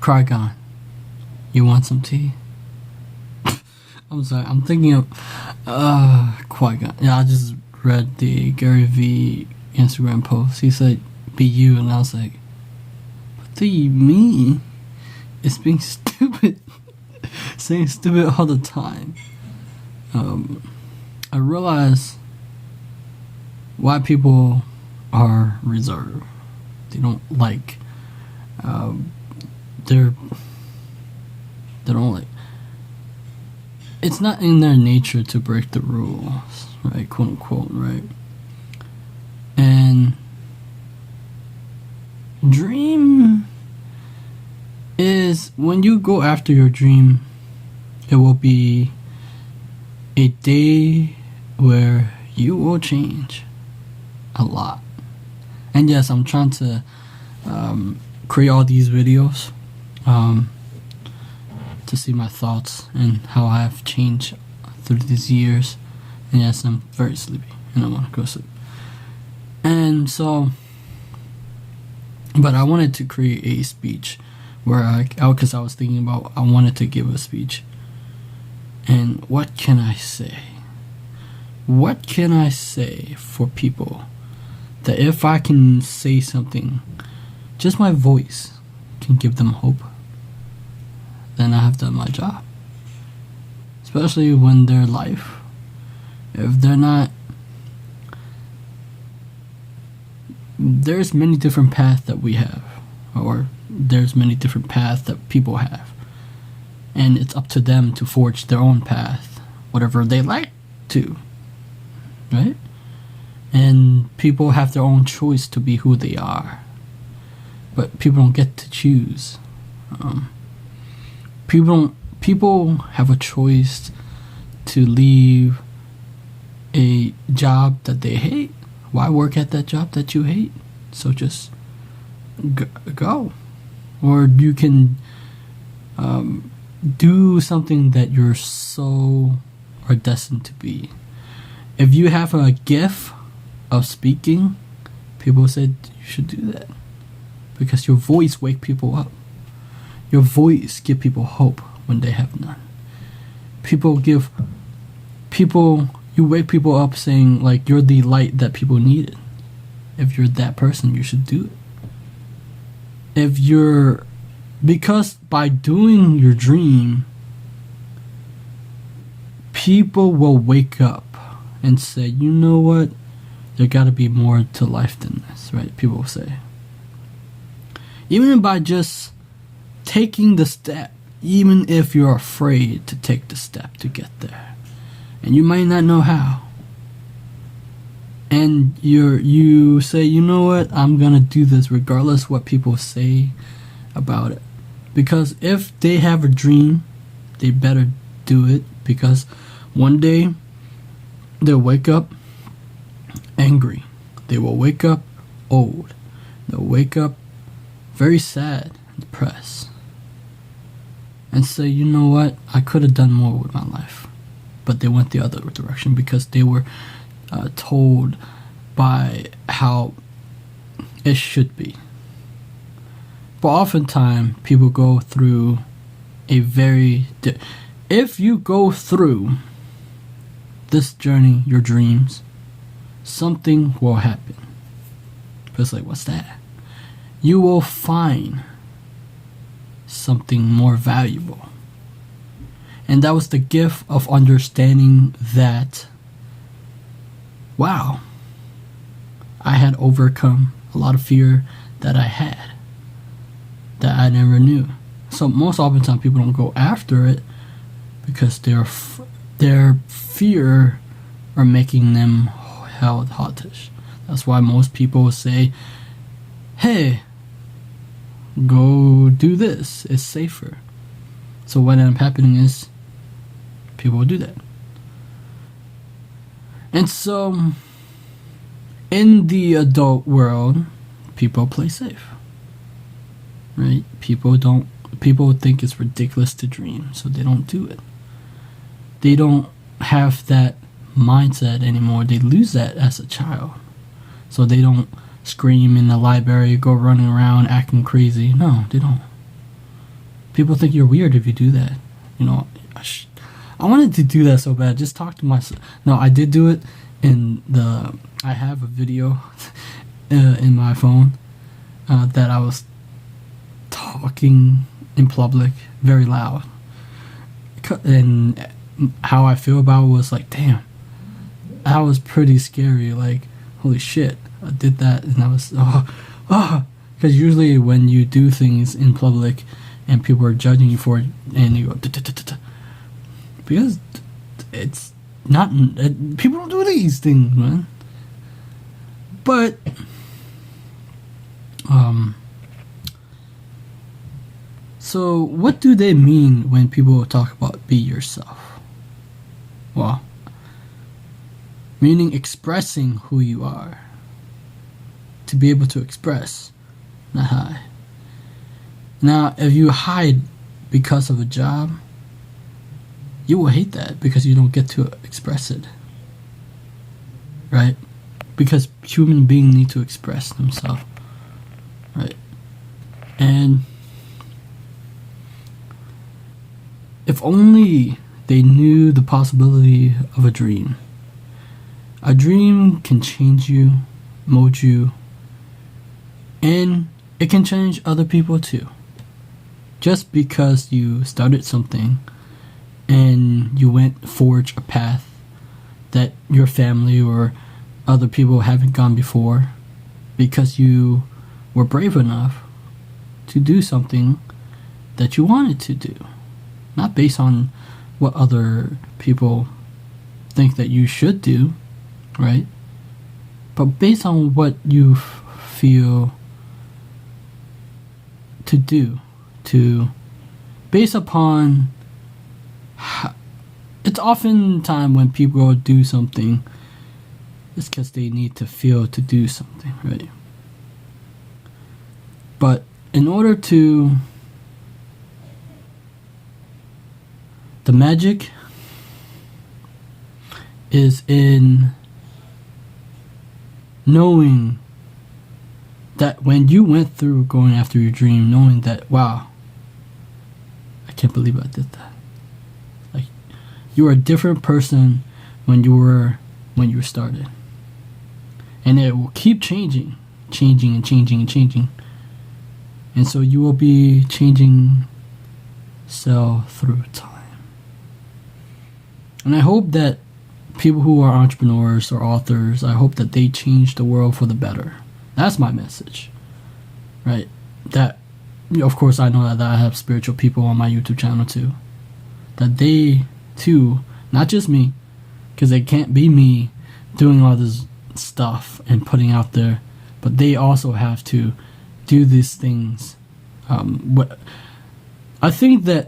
Qui-Gon, you want some tea? I'm sorry, I'm thinking of Qui-Gon. Yeah, I just read the Gary V Instagram post. He said, be you, and I was like, what do you mean? It's being stupid. Saying stupid all the time. I realize why people are reserved. They don't like, they don't like, it's not in their nature to break the rules, right, quote unquote, right? And dream is, when you go after your dream, it will be a day where you will change a lot. And yes, I'm trying to create all these videos to see my thoughts and how I have changed through these years. And yes, I'm very sleepy and I want to go sleep. And so, but I wanted to create a speech where because I was thinking about, I wanted to give a speech. And what can I say? What can I say for people that if I can say something, just my voice can give them hope, then I have done my job. Especially when their life, if they're not, there's many different paths that we have, or there's many different paths that people have, and it's up to them to forge their own path, whatever they like to, right? And people have their own choice to be who they are, but people don't get to choose. People have a choice to leave a job that they hate. Why work at that job that you hate? So just go. Or you can do something that you're so are destined to be. If you have a gift of speaking, people said you should do that, because your voice wake people up. Your voice give people hope when they have none. You wake people up saying, like, you're the light that people needed. If you're that person, you should do it. Because by doing your dream, people will wake up and say, you know what, there gotta be more to life than this, right? People will say. Even by just taking the step, even if you're afraid to take the step to get there, and you might not know how, and you say, you know what, I'm gonna do this regardless what people say about it. Because if they have a dream, they better do it, because one day they'll wake up angry, they will wake up old, they'll wake up very sad, depressed, and say, you know what, I could have done more with my life. But they went the other direction because they were told by how it should be. But oftentimes people go through if you go through this journey, your dreams, something will happen. But it's like, what's that? You will find something more valuable. And that was the gift of understanding that, wow, I had overcome a lot of fear that I had, that I never knew. So most oftentimes people don't go after it because their fear are making them held hostage. That's why most people say, hey, go do this, it's safer. So what ends up happening is people will do that. And so in the adult world, people play safe, right? People think it's ridiculous to dream, so they don't do it. They don't have that mindset anymore. They lose that as a child, so they don't scream in the library, go running around acting crazy. No, they don't. People think you're weird if you do that. You know, I wanted to do that so bad. Just talk to myself. No, I did do it I have a video in my phone that I was talking in public very loud. And how I feel about it was like, damn, that was pretty scary. Like, holy shit, I did that, and I was, because usually when you do things in public and people are judging you for it, and you go, because it's not, people don't do these things, man. But, so what do they mean when people talk about be yourself? Well, meaning expressing who you are. To be able to express, not hide. Now, if you hide because of a job, you will hate that because you don't get to express it. Right? Because human beings need to express themselves. Right? And if only they knew the possibility of a dream. A dream can change you, mold you, and it can change other people too. Just because you started something and you forge a path that your family or other people haven't gone before, because you were brave enough to do something that you wanted to do. Not based on what other people think that you should do, right? But based on what you feel to do, based upon it's oftentimes when people do something, it's because they need to feel to do something, right? But in order to, the magic is in knowing that when you went through going after your dream, knowing that, wow, I can't believe I did that. Like, you are a different person when you started. And it will keep changing. And so you will be changing through time. And I hope that people who are entrepreneurs or authors, I hope that they change the world for the better. That's my message, right? That, of course, I know that I have spiritual people on my YouTube channel too. That they too, not just me, because it can't be me doing all this stuff and putting out there, but they also have to do these things. I think that